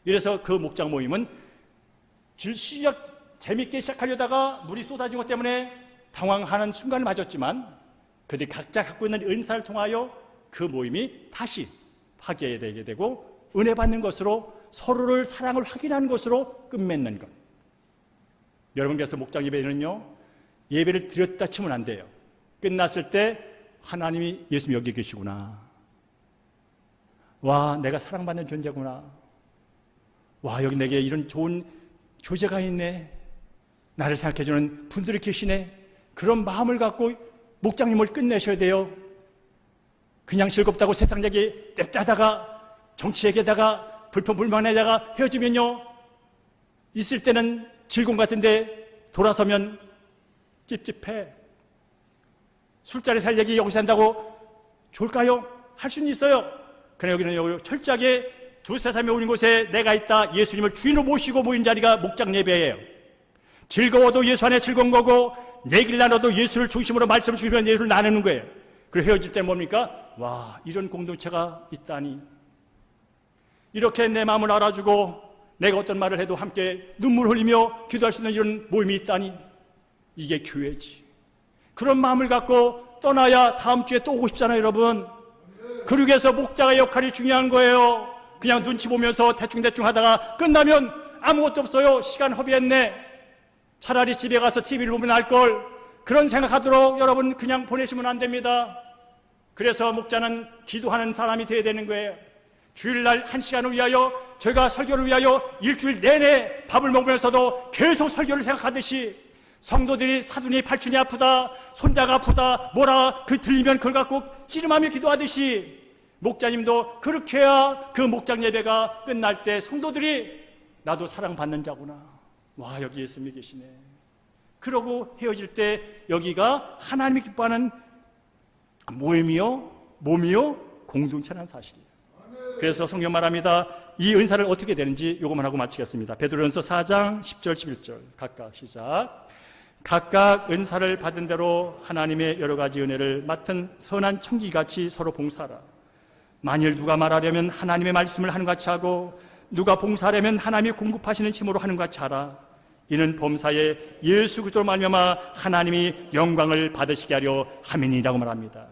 이래서 그 목장 모임은 재밌게 시작하려다가 물이 쏟아진 것 때문에 당황하는 순간을 맞았지만 그들이 각자 갖고 있는 은사를 통하여 그 모임이 다시 화기되게 되고 은혜 받는 것으로 서로를 사랑을 확인하는 것으로 끝맺는 것. 여러분께서 목장 예배는요, 예배를 드렸다 치면 안 돼요. 끝났을 때 하나님이 예수님 여기 계시구나. 와, 내가 사랑받는 존재구나. 와, 여기 내게 이런 좋은 조제가 있네. 나를 생각해주는 분들이 계시네. 그런 마음을 갖고 목장님을 끝내셔야 돼요. 그냥 즐겁다고 세상 얘기 냅다다가 정치 얘기에다가 불평불만에다가 헤어지면요, 있을 때는 즐거움 같은데 돌아서면 찝찝해. 술자리 살 얘기 여기서 한다고 좋을까요? 할 수는 있어요. 그러나 여기는 철저하게 두세 사람이 오는 곳에 내가 있다, 예수님을 주인으로 모시고 모인 자리가 목장 예배예요. 즐거워도 예수 안에 즐거운 거고, 내길 나눠도 예수를 중심으로 말씀을 주시면 예수를 나누는 거예요. 그리고 헤어질 때 뭡니까? 와, 이런 공동체가 있다니. 이렇게 내 마음을 알아주고 내가 어떤 말을 해도 함께 눈물 흘리며 기도할 수 있는 이런 모임이 있다니. 이게 교회지. 그런 마음을 갖고 떠나야 다음 주에 또 오고 싶잖아요, 여러분. 그러기 위해서 목자의 역할이 중요한 거예요. 그냥 눈치 보면서 대충대충 하다가 끝나면 아무것도 없어요. 시간 허비했네. 차라리 집에 가서 TV를 보면 알걸. 그런 생각하도록 여러분 그냥 보내시면 안 됩니다. 그래서 목자는 기도하는 사람이 되어야 되는 거예요. 주일날 1시간을 위하여, 저희가 설교를 위하여 일주일 내내 밥을 먹으면서도 계속 설교를 생각하듯이, 성도들이 사돈이 팔촌이 아프다, 손자가 아프다, 뭐라 그 들리면 그걸 갖고 씨름하며 기도하듯이 목자님도 그렇게 해야 그 목장 예배가 끝날 때 성도들이 나도 사랑받는 자구나. 와, 여기 예수님이 계시네. 그러고 헤어질 때 여기가 하나님이 기뻐하는 모임이요, 몸이요, 공동체라는 사실이에요. 그래서 성경 말합니다. 이 은사를 어떻게 되는지 이것만 하고 마치겠습니다. 베드로전서 4장 10절 11절 각각 시작. 각각 은사를 받은 대로 하나님의 여러 가지 은혜를 맡은 선한 청지기같이 서로 봉사하라. 만일 누가 말하려면 하나님의 말씀을 하는 것 같이 하고, 누가 봉사하려면 하나님이 공급하시는 힘으로 하는 것 같이 하라. 이는 범사에 예수 그리스도로 말미암아 하나님이 영광을 받으시게 하려 함이니라고 말합니다.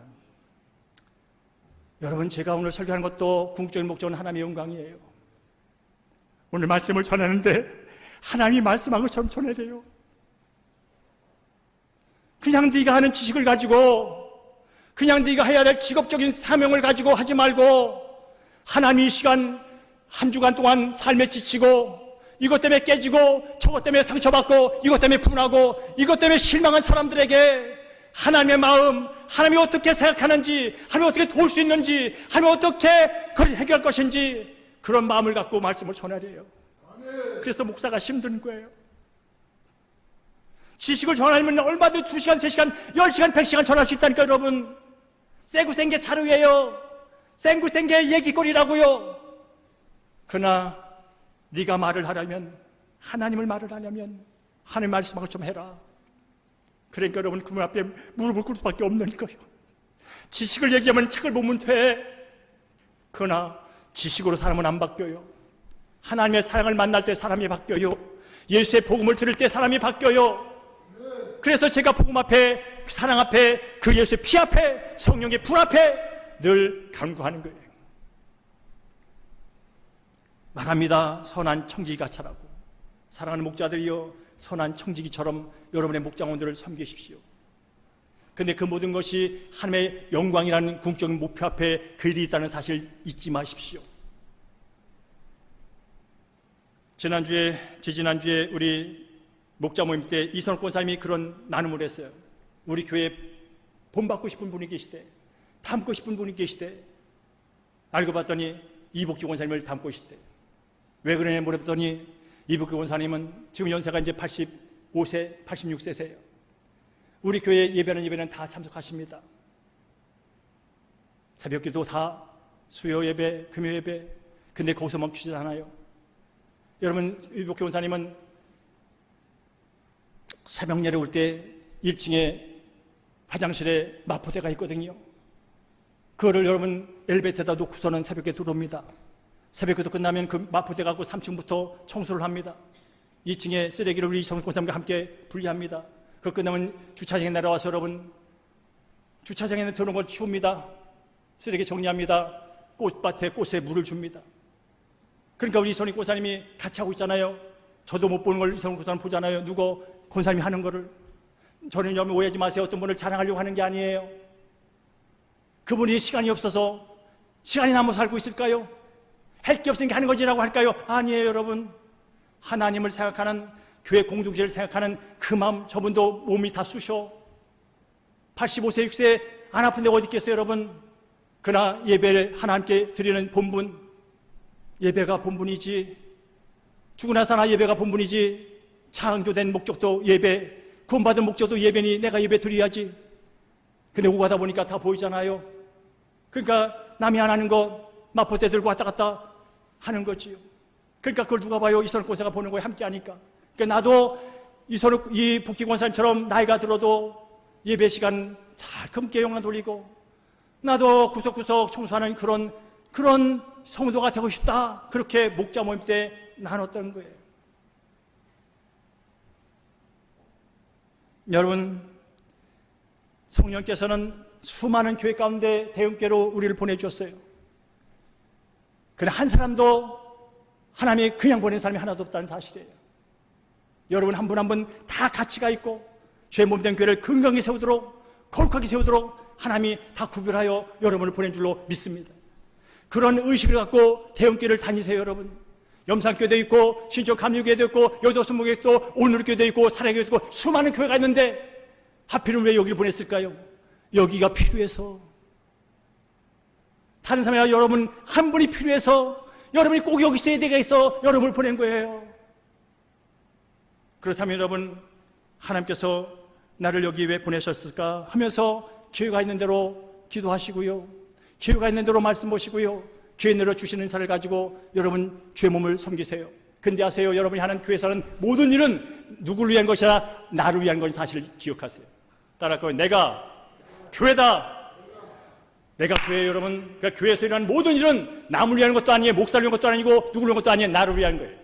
여러분, 제가 오늘 설교하는 것도 궁극적인 목적은 하나님의 영광이에요. 오늘 말씀을 전하는데 하나님이 말씀한 것처럼 전해야 돼요. 그냥 네가 하는 지식을 가지고, 그냥 네가 해야 될 직업적인 사명을 가지고 하지 말고, 하나님이 이 시간 한 주간 동안 삶에 지치고, 이것 때문에 깨지고, 저것 때문에 상처받고, 이것 때문에 분하고, 이것 때문에 실망한 사람들에게 하나님의 마음, 하나님이 어떻게 생각하는지, 하나님이 어떻게 도울 수 있는지, 하나님이 어떻게 그것을 해결할 것인지, 그런 마음을 갖고 말씀을 전해야 돼요. 그래서 목사가 힘든 거예요. 지식을 전하려면 얼마든지 2시간, 3시간, 10시간, 100시간 전할 수 있다니까. 여러분, 쌩구쌩게 자료예요. 쌩구쌩게 얘기거리라고요. 그러나 네가 말을 하려면, 하나님을 말을 하려면 하나님 말씀하고 좀 해라. 그러니까 여러분, 그분 앞에 무릎을 꿇을 수밖에 없는 거예요. 지식을 얘기하면 책을 보면 돼. 그러나 지식으로 사람은 안 바뀌어요. 하나님의 사랑을 만날 때 사람이 바뀌어요. 예수의 복음을 들을 때 사람이 바뀌어요. 그래서 제가 복음 앞에, 사랑 앞에, 그 예수의 피 앞에, 성령의 불 앞에 늘 간구하는 거예요. 말합니다. 선한 청지기가차라고. 사랑하는 목자들이여, 선한 청지기처럼 여러분의 목장원들을 섬기십시오. 그런데 그 모든 것이 하나님의 영광이라는 궁극적인 목표 앞에 그 일이 있다는 사실 잊지 마십시오. 지지난주에 우리 목자 모임 때 이선욱 권사님이 그런 나눔을 했어요. 우리 교회에 본받고 싶은 분이 계시대, 닮고 싶은 분이 계시대. 알고 봤더니 이복기 권사님을 닮고 계시대. 왜 그러냐 물어봤더니 이복기 권사님은 지금 연세가 이제 85세, 86세세요. 우리 교회 예배는 다 참석하십니다. 새벽기도 다, 수요 예배, 금요 예배. 근데 거기서 멈추지 않아요. 여러분, 이복기 권사님은 새벽 내려올 때 1층에 화장실에 마포대가 있거든요. 그거를 여러분 엘리베이터에다 놓고서는 새벽에 들어옵니다. 새벽기도 끝나면 그 마포대 갖고 3층부터 청소를 합니다. 2층에 쓰레기를 우리 이성훈 권사님과 함께 분리합니다. 그거 끝나면 주차장에 내려와서 여러분 주차장에는 들어온 걸 치웁니다. 쓰레기 정리합니다. 꽃밭에 꽃에 물을 줍니다. 그러니까 우리 이성훈 권사님이 같이 하고 있잖아요. 저도 못 보는 걸 이성훈 권사님 보잖아요. 누구 권사님이 하는 거를. 저는 여러분 오해하지 마세요. 어떤 분을 자랑하려고 하는 게 아니에요. 그분이 시간이 없어서 시간이 남아 살고 있을까요? 할 게 없으니까 하는 거지라고 할까요? 아니에요. 여러분, 하나님을 생각하는, 교회 공동체를 생각하는 그 마음, 저분도 몸이 다 쑤셔. 85세 6세 안 아픈데 어디 있겠어요 여러분. 그러나 예배를 하나님께 드리는 본분, 예배가 본분이지. 죽고 나서나 예배가 본분이지. 창조된 목적도 예배, 구원받은 목적도 예배니 내가 예배 드려야지. 근데 오고 가다 보니까 다 보이잖아요. 그러니까 남이 안 하는 거 마포대 들고 왔다 갔다 하는 거지요. 그러니까 그걸 누가 봐요? 이선욱 권사가 보는 거에 함께 하니까. 그러니까 나도 이 복기 권사님처럼 나이가 들어도 예배 시간 잘 검게 영화 돌리고, 나도 구석구석 청소하는 그런 성도가 되고 싶다. 그렇게 목자 모임 때 나눴던 거예요. 여러분, 성령께서는 수많은 교회 가운데 대형교회로 우리를 보내주셨어요. 그러나 한 사람도 하나님이 그냥 보낸 사람이 하나도 없다는 사실이에요. 여러분 한 분 한 분 다 가치가 있고, 죄 몸된 교회를 건강히 세우도록, 거룩하게 세우도록 하나님이 다 구별하여 여러분을 보낸 줄로 믿습니다. 그런 의식을 갖고 대형교회를 다니세요. 여러분, 염산교회도 있고, 신적 감리교회도 있고, 여도순목교회도, 오늘교회도 있고, 사랑교회도 있고, 수많은 교회가 있는데 하필은 왜 여기를 보냈을까요? 여기가 필요해서. 다른 사람이 아니라 여러분 한 분이 필요해서, 여러분이 꼭 여기 있어야 되겠어 여러분을 보낸 거예요. 그렇다면 여러분, 하나님께서 나를 여기 왜 보내셨을까 하면서 기회가 있는 대로 기도하시고요, 기회가 있는 대로 말씀 보시고요, 기회 내려 주시는 은사를 가지고 여러분 주의 몸을 섬기세요. 근데 아세요, 여러분이 하는 교회에서는 모든 일은 누구를 위한 것이 아니라 나를 위한 건 사실 기억하세요. 따라할 거예요. 내가 교회다. 내가 교회예요. 여러분, 그러니까 교회에서 일하는 모든 일은 남을 위한 것도 아니에요, 목사를 위한 것도 아니고, 누구를 위한 것도 아니에요, 나를 위한 거예요.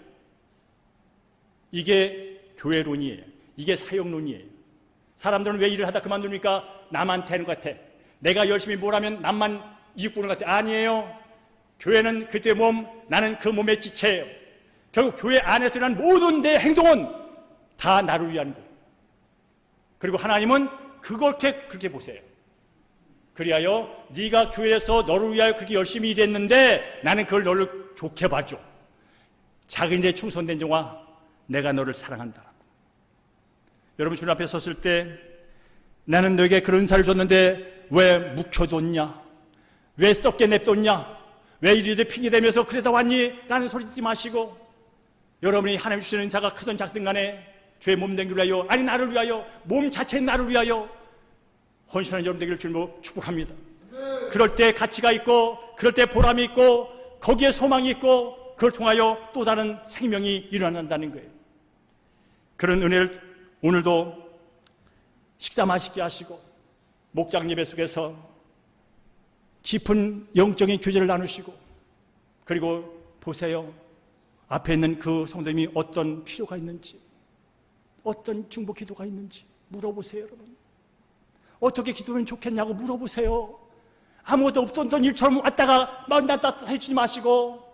이게 교회론이에요. 이게 사역론이에요. 사람들은 왜 일을 하다 그만둡니까? 남한테 하는 것 같아. 내가 열심히 뭘 하면 남만 이익 보는 것 같아. 아니에요. 교회는 그때 몸, 나는 그 몸의 지체예요. 결국 교회 안에서 일어난 모든 내 행동은 다 나를 위한 거예요. 그리고 하나님은 그렇게 보세요. 그리하여 네가 교회에서 너를 위하여 그렇게 열심히 일했는데 나는 그걸 너를 좋게 봐줘. 작은 일에 충성된 종아, 내가 너를 사랑한다라고. 여러분 주님 앞에 섰을 때 나는 너에게 그런 은사를 줬는데 왜 묵혀뒀냐? 왜 썩게 냅뒀냐? 왜 이리도 핑계대면서 그러다 왔니? 라는 소리 듣지 마시고, 여러분이 하나님 주시는 은사가 크든 작든 간에 주의 몸 되기를 위하여, 아니 나를 위하여, 몸 자체는 나를 위하여 헌신하는 여러분 되기를 주님으로 축복합니다. 그럴 때 가치가 있고, 그럴 때 보람이 있고, 거기에 소망이 있고, 그걸 통하여 또 다른 생명이 일어난다는 거예요. 그런 은혜를 오늘도 식사 맛있게 하시고 목장 예배 속에서 깊은 영적인 교제를 나누시고, 그리고 보세요. 앞에 있는 그 성도님이 어떤 필요가 있는지, 어떤 중보 기도가 있는지 물어보세요. 여러분 어떻게 기도하면 좋겠냐고 물어보세요. 아무것도 없던 일처럼 왔다가 만났다 해주지 마시고,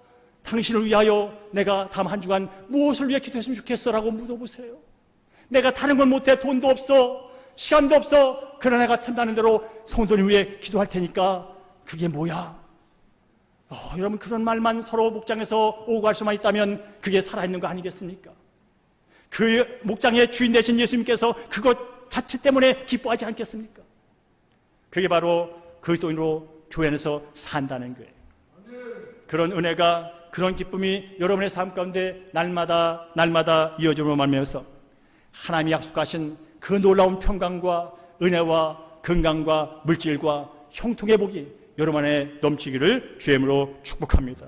당신을 위하여 내가 다음 한 주간 무엇을 위해 기도했으면 좋겠어라고 물어보세요. 내가 다른 건 못해. 돈도 없어, 시간도 없어. 그러나 내가 틈나는 대로 성도님 위해 기도할 테니까 그게 뭐야? 여러분 그런 말만 서로 목장에서 오고 갈 수만 있다면 그게 살아있는 거 아니겠습니까? 그 목장의 주인 되신 예수님께서 그것 자체 때문에 기뻐하지 않겠습니까? 그게 바로 그리스도인으로 교회 안에서 산다는 거예요. 그런 은혜가, 그런 기쁨이 여러분의 삶 가운데 날마다 이어짐으로 말미암아서 하나님이 약속하신 그 놀라운 평강과 은혜와 건강과 물질과 형통의 복이 여러분 안에 넘치기를 주의 이름으로 축복합니다.